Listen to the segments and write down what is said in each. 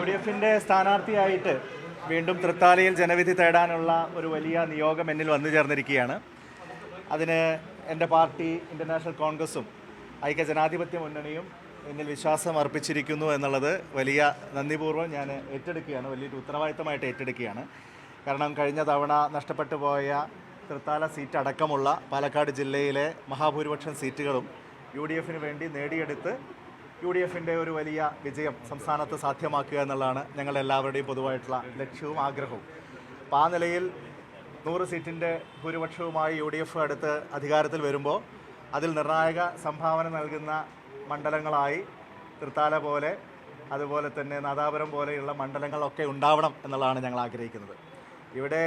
UDF-ന്റെ സ്ഥാനാർത്ഥിയായിട്ട് വീണ്ടും തൃത്താലയിൽ ജനവിധി തേടാനുള്ള ഒരു വലിയ നിയോഗം എന്നിൽ വന്നു ചേർന്നിരിക്കുകയാണ്. അതിന് എൻ്റെ പാർട്ടി ഇന്റർനാഷണൽ കോൺഗ്രസും ഐക്യജനാധിപത്യ മുന്നണിയും എന്നിൽ വിശ്വാസം അർപ്പിച്ചിരിക്കുന്നു എന്നുള്ളത് വലിയ നന്ദിപൂർവ്വം ഞാൻ ഏറ്റെടുക്കുകയാണ്, വലിയൊരു ഉത്തരവാദിത്തമായിട്ട് ഏറ്റെടുക്കുകയാണ്. കാരണം കഴിഞ്ഞ തവണ നഷ്ടപ്പെട്ടു പോയ തൃത്താല സീറ്റ് അടക്കമുള്ള പാലക്കാട് ജില്ലയിലെ മഹാഭൂരിപക്ഷം സീറ്റുകളും UDF-ന് വേണ്ടി നേടിയെടുത്ത് UDF-ന്റെ ഒരു വലിയ വിജയം സംസ്ഥാനത്ത് സാധ്യമാക്കുക എന്നുള്ളതാണ് ഞങ്ങളെല്ലാവരുടെയും പൊതുവായിട്ടുള്ള ലക്ഷ്യവും ആഗ്രഹവും. അപ്പോൾ ആ നിലയിൽ 100 സീറ്റിൻ്റെ ഭൂരിപക്ഷവുമായി UDF അടുത്ത് അധികാരത്തിൽ വരുമ്പോൾ അതിൽ നിർണായക സംഭാവന നൽകുന്ന മണ്ഡലങ്ങളായി തൃത്താല പോലെ അതുപോലെ തന്നെ നാദാപുരം പോലെയുള്ള മണ്ഡലങ്ങളൊക്കെ ഉണ്ടാവണം എന്നുള്ളതാണ് ഞങ്ങൾ ആഗ്രഹിക്കുന്നത്. ഇവിടെ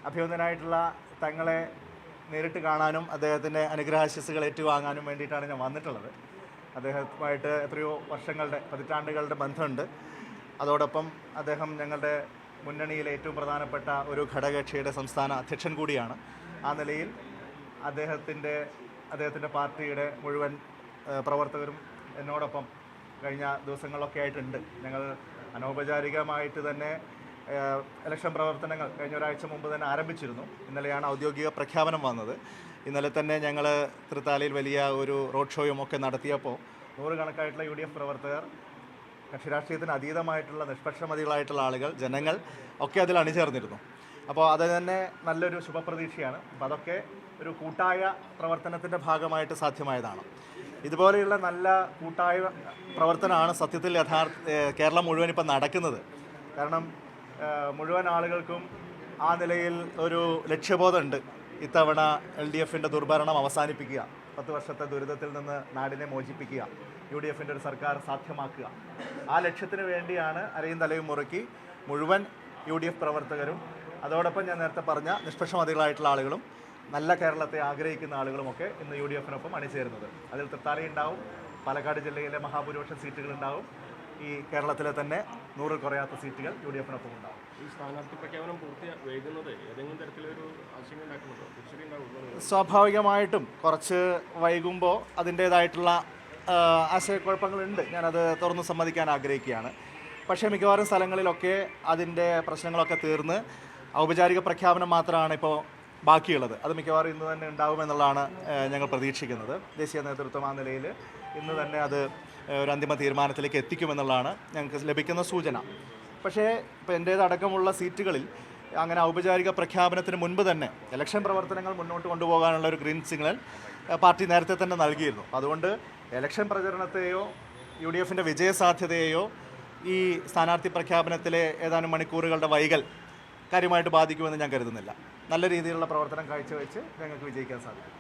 അഭ്യുന്നതനായിട്ടുള്ള തങ്ങളെ നേരിട്ട് കാണാനും അദ്ദേഹത്തിൻ്റെ അനുഗ്രഹാശിസ്സുകൾ ഏറ്റുവാങ്ങാനും വേണ്ടിയിട്ടാണ് ഞാൻ വന്നിട്ടുള്ളത്. അദ്ദേഹവുമായിട്ട് എത്രയോ വർഷങ്ങളുടെ പതിറ്റാണ്ടുകളുടെ ബന്ധമുണ്ട്. അതോടൊപ്പം അദ്ദേഹം ഞങ്ങളുടെ മുന്നണിയിലെ ഏറ്റവും പ്രധാനപ്പെട്ട ഒരു ഘടകകക്ഷിയുടെ സംസ്ഥാന അധ്യക്ഷൻ കൂടിയാണ്. ആ നിലയിൽ അദ്ദേഹത്തിൻ്റെ പാർട്ടിയുടെ മുഴുവൻ പ്രവർത്തകരും എന്നോടൊപ്പം കഴിഞ്ഞ ദിവസങ്ങളിലൊക്കെ ആയിട്ടുണ്ട്. ഞങ്ങൾ അനൗപചാരികമായിട്ട് തന്നെ ഇലക്ഷൻ പ്രവർത്തനങ്ങൾ കഴിഞ്ഞ ഒരാഴ്ച മുമ്പ് തന്നെ ആരംഭിച്ചിരുന്നു. ഇന്നലെയാണ് ഔദ്യോഗിക പ്രഖ്യാപനം വന്നത്. ഇന്നലെ തന്നെ ഞങ്ങൾ തൃത്താലയിൽ വലിയ ഒരു റോഡ് ഷോയും ഒക്കെ നടത്തിയപ്പോൾ 100 കണക്കായിട്ടുള്ള UDF പ്രവർത്തകർ, കക്ഷി രാഷ്ട്രീയത്തിന് അതീതമായിട്ടുള്ള നിഷ്പക്ഷമതികളായിട്ടുള്ള ആളുകൾ, ജനങ്ങൾ ഒക്കെ അതിൽ അണിചേർന്നിരുന്നു. അപ്പോൾ അത് തന്നെ നല്ലൊരു ശുഭപ്രതീക്ഷയാണ്. അപ്പോൾ അതൊക്കെ ഒരു കൂട്ടായ പ്രവർത്തനത്തിൻ്റെ ഭാഗമായിട്ട് സാധ്യമായതാണ്. ഇതുപോലെയുള്ള നല്ല കൂട്ടായ പ്രവർത്തനമാണ് സത്യത്തിൽ കേരളം മുഴുവൻ ഇപ്പം നടക്കുന്നത്. കാരണം മുഴുവൻ ആളുകൾക്കും ആ നിലയിൽ ഒരു ലക്ഷ്യബോധമുണ്ട്. ഇത്തവണ LDF-ന്റെ ദുർഭരണം അവസാനിപ്പിക്കുക, 10 വർഷത്തെ ദുരിതത്തിൽ നിന്ന് നാടിനെ മോചിപ്പിക്കുക, UDF-ന്റെ ഒരു സർക്കാർ സാധ്യമാക്കുക. ആ ലക്ഷ്യത്തിന് വേണ്ടിയാണ് അരയും തലയും മുറുക്കി മുഴുവൻ UDF പ്രവർത്തകരും അതോടൊപ്പം ഞാൻ നേരത്തെ പറഞ്ഞ നിഷ്പക്ഷമതികളായിട്ടുള്ള ആളുകളും നല്ല കേരളത്തെ ആഗ്രഹിക്കുന്ന ആളുകളുമൊക്കെ ഇന്ന് UDF-നൊപ്പം അണിചേരുന്നത്. അതിൽ തൃത്താലയുണ്ടാവും, പാലക്കാട് ജില്ലയിലെ മഹാഭൂരിപക്ഷം സീറ്റുകളുണ്ടാവും, ഈ കേരളത്തിലെ തന്നെ 100 കുറയാത്ത സീറ്റുകൾ UDF-നൊപ്പം ഉണ്ടാവും. ഈ സ്ഥാനാർത്ഥി പ്രഖ്യാപനം വൈകുന്നത് ഏതെങ്കിലും തരത്തിലൊരു ആശങ്ക ഉണ്ടാക്കുന്നുണ്ടോ? സ്വാഭാവികമായിട്ടും കുറച്ച് വൈകുമ്പോൾ അതിൻ്റേതായിട്ടുള്ള ആശയക്കുഴപ്പങ്ങളുണ്ട്. ഞാനത് തുറന്ന് സമ്മതിക്കാൻ ആഗ്രഹിക്കുകയാണ്. പക്ഷേ മിക്കവാറും സ്ഥലങ്ങളിലൊക്കെ അതിൻ്റെ പ്രശ്നങ്ങളൊക്കെ തീർന്ന് ഔപചാരിക പ്രഖ്യാപനം മാത്രമാണ് ഇപ്പോൾ ബാക്കിയുള്ളത്. അത് മിക്കവാറും ഇന്ന് തന്നെ ഉണ്ടാകുമെന്നുള്ളതാണ് ഞങ്ങൾ പ്രതീക്ഷിക്കുന്നത്. ദേശീയ നേതൃത്വം ആ നിലയിൽ ഇന്ന് തന്നെ അത് ഒരു അന്തിമ തീരുമാനത്തിലേക്ക് എത്തിക്കുമെന്നുള്ളതാണ് ഞങ്ങൾക്ക് ലഭിക്കുന്ന സൂചന. പക്ഷേ ഇപ്പോൾ എൻ്റേതടക്കമുള്ള സീറ്റുകളിൽ അങ്ങനെ ഔപചാരിക പ്രഖ്യാപനത്തിന് മുൻപ് തന്നെ ഇലക്ഷൻ പ്രവർത്തനങ്ങൾ മുന്നോട്ട് കൊണ്ടുപോകാനുള്ള ഒരു ഗ്രീൻ സിഗ്നൽ പാർട്ടി നേരത്തെ തന്നെ നൽകിയിരുന്നു. അതുകൊണ്ട് ഇലക്ഷൻ പ്രചരണത്തെയോ UDF-ന്റെ വിജയസാധ്യതയെയോ ഈ സ്ഥാനാർത്ഥി പ്രഖ്യാപനത്തിലെ ഏതാനും മണിക്കൂറുകളുടെ വൈകൽ കാര്യമായിട്ട് ബാധിക്കുമെന്ന് ഞാൻ കരുതുന്നില്ല. നല്ല രീതിയിലുള്ള പ്രവർത്തനം കാഴ്ചവെച്ച് ഞങ്ങൾക്ക് വിജയിക്കാൻ സാധിക്കും.